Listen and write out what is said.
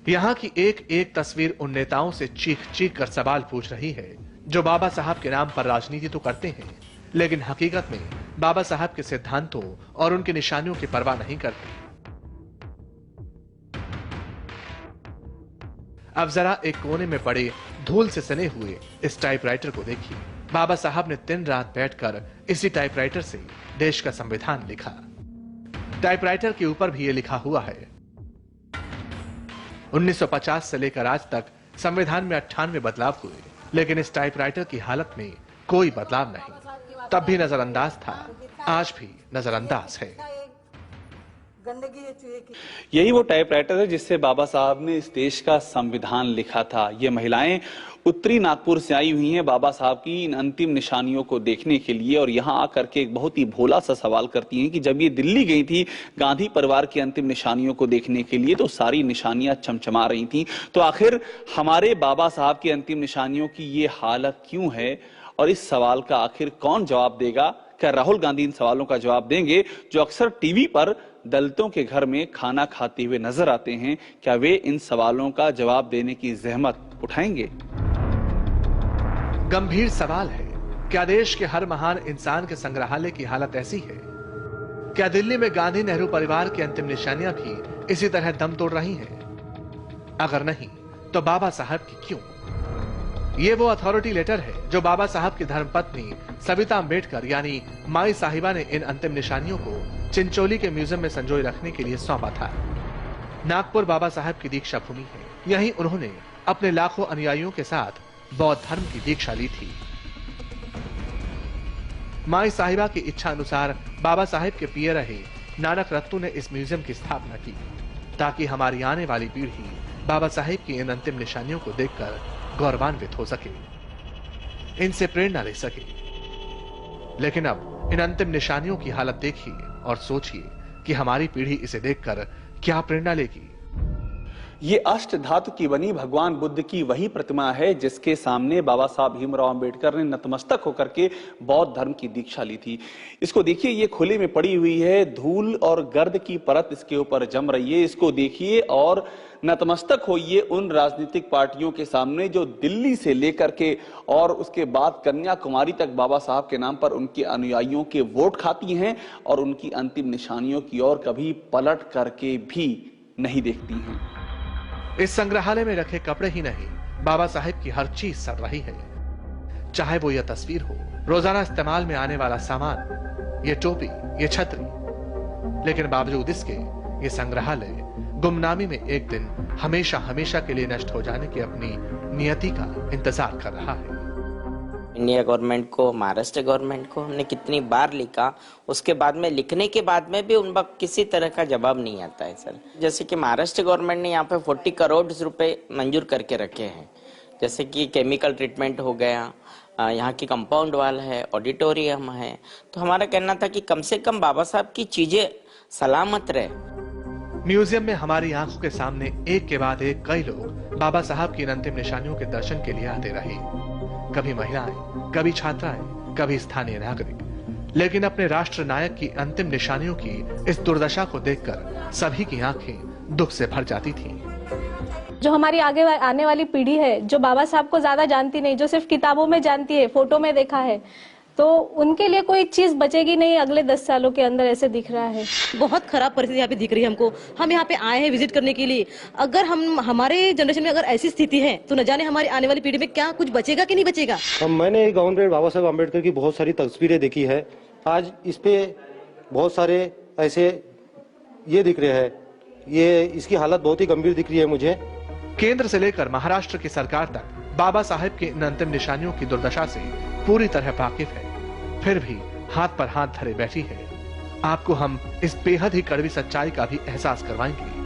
यहाँ की एक एक तस्वीर उन नेताओं से चीख चीख कर सवाल पूछ रही है जो बाबा साहब के नाम पर राजनीति तो करते हैं, लेकिन हकीकत में बाबा साहब के सिद्धांतों और उनकी निशानियों की परवाह नहीं करते। अब जरा एक कोने में पड़े धूल से सने हुए इस टाइपराइटर को देखिए। बाबा साहब ने दिन रात बैठकर इसी टाइपराइटर से देश का संविधान लिखा। टाइपराइटर के ऊपर भी ये लिखा हुआ है 1950 से लेकर आज तक संविधान में 98 बदलाव हुए, लेकिन इस टाइपराइटर की हालत में कोई बदलाव नहीं। तब भी नजरअंदाज था, आज भी नजरअंदाज है। यही वो टाइपराइटर है जिससे बाबा साहब ने इस देश का संविधान लिखा था। ये महिलाएं उत्तरी नागपुर से आई हुई हैं बाबा साहब की इन अंतिम निशानियों को देखने के लिए, और यहाँ आकर के एक बहुत ही भोला सा सवाल करती हैं कि जब ये दिल्ली गई थी गांधी परिवार की अंतिम निशानियों को देखने के लिए तो सारी निशानियां चमचमा रही थी, तो आखिर हमारे बाबा साहब की अंतिम निशानियों की ये हालत क्यों है? और इस सवाल का आखिर कौन जवाब देगा? क्या राहुल गांधी इन सवालों का जवाब देंगे जो अक्सर टीवी पर दलितों के घर में खाना खाते हुए नजर आते हैं? क्या वे इन सवालों का जवाब देने की जहमत उठाएंगे? गंभीर सवाल है, क्या देश के हर महान इंसान के संग्रहालय की हालत ऐसी है? क्या दिल्ली में गांधी नेहरू परिवार की अंतिम निशानियां भी इसी तरह दम तोड़ रही हैं? अगर नहीं तो बाबा साहब की क्यों? ये वो अथॉरिटी लेटर है जो बाबा साहब की धर्मपत्नी सविता अंबेडकर यानी माई साहिबा ने इन अंतिम निशानियों को चिंचोली के म्यूजियम में संजोए रखने के लिए सौंपा था। नागपुर बाबा साहब की दीक्षा भूमि है। यहीं उन्होंने अपने लाखों अनुयायियों के साथ बौद्ध धर्म की दीक्षा ली थी। माई साहिबा की इच्छा अनुसार बाबा साहेब के पिए रहे नानक रत्तू ने इस म्यूजियम की स्थापना की ताकि हमारी आने वाली पीढ़ी बाबा साहेब की इन अंतिम निशानियों को देखकर गौरवान्वित हो सके, इनसे प्रेरणा ले सके। लेकिन अब इन अंतिम निशानियों की हालत देखिए और सोचिए कि हमारी पीढ़ी इसे देखकर क्या प्रेरणा लेगी। ये अष्ट धातु की बनी भगवान बुद्ध की वही प्रतिमा है जिसके सामने बाबा साहब भीमराव अंबेडकर ने नतमस्तक होकर के बौद्ध धर्म की दीक्षा ली थी। इसको देखिए, ये खुले में पड़ी हुई है, धूल और गर्द की परत इसके ऊपर जम रही है। इसको देखिए और नतमस्तक होइए उन राजनीतिक पार्टियों के सामने जो दिल्ली से लेकर के और उसके बाद कन्याकुमारी तक बाबा साहब के नाम पर उनके अनुयायियों के वोट खाती हैं और उनकी अंतिम निशानियों की ओर कभी पलट करके भी नहीं देखती हैं। इस संग्रहालय में रखे कपड़े ही नहीं, बाबा साहेब की हर चीज सड़ रही है। चाहे वो यह तस्वीर हो, रोजाना इस्तेमाल में आने वाला सामान, ये टोपी, ये छतरी, लेकिन बावजूद इसके ये संग्रहालय गुमनामी में एक दिन हमेशा हमेशा के लिए नष्ट हो जाने की अपनी नियति का इंतजार कर रहा है। इंडिया गवर्नमेंट को, महाराष्ट्र गवर्नमेंट को हमने कितनी बार लिखा, उसके बाद में लिखने के बाद में भी उन पर किसी तरह का जवाब नहीं आता है सर। जैसे कि महाराष्ट्र गवर्नमेंट ने यहाँ पे 40 करोड़ रुपए मंजूर करके रखे हैं, जैसे कि केमिकल ट्रीटमेंट हो गया, यहाँ की कंपाउंड वाल है, ऑडिटोरियम है। तो हमारा कहना था कि कम से कम बाबा साहब की चीजें सलामत रहे। म्यूजियम में हमारी आंखों के सामने एक के बाद एक कई लोग बाबा साहब की अंतिम निशानियों के दर्शन के लिए आते रहे। कभी महिलाएं, कभी छात्राएं, कभी स्थानीय नागरिक, लेकिन अपने राष्ट्र नायक की अंतिम निशानियों की इस दुर्दशा को देखकर सभी की आंखें दुख से भर जाती थीं। जो हमारी आगे आने वाली पीढ़ी है, जो बाबा साहब को ज्यादा जानती नहीं, जो सिर्फ किताबों में जानती है, फोटो में देखा है, तो उनके लिए कोई चीज बचेगी नहीं अगले 10 सालों के अंदर, ऐसे दिख रहा है। बहुत खराब परिस्थिति यहाँ पे दिख रही है हमको। हम यहाँ पे आए हैं विजिट करने के लिए। अगर हम हमारे जनरेशन में अगर ऐसी स्थिति है तो न जाने हमारी आने वाली पीढ़ी में क्या कुछ बचेगा कि नहीं बचेगा। मैंने गाउन पे बाबा साहब अम्बेडकर की बहुत सारी तस्वीरें देखी है। आज इस पे बहुत सारे ऐसे ये दिख रहे हैं, ये इसकी हालत बहुत ही गंभीर दिख रही है मुझे। केंद्र से लेकर महाराष्ट्र की सरकार तक बाबा साहेब की इन अंतिम निशानियों की दुर्दशा से पूरी तरह वाकिफ है, फिर भी हाथ पर हाथ धरे बैठी है। आपको हम इस बेहद ही कड़वी सच्चाई का भी एहसास करवाएंगे।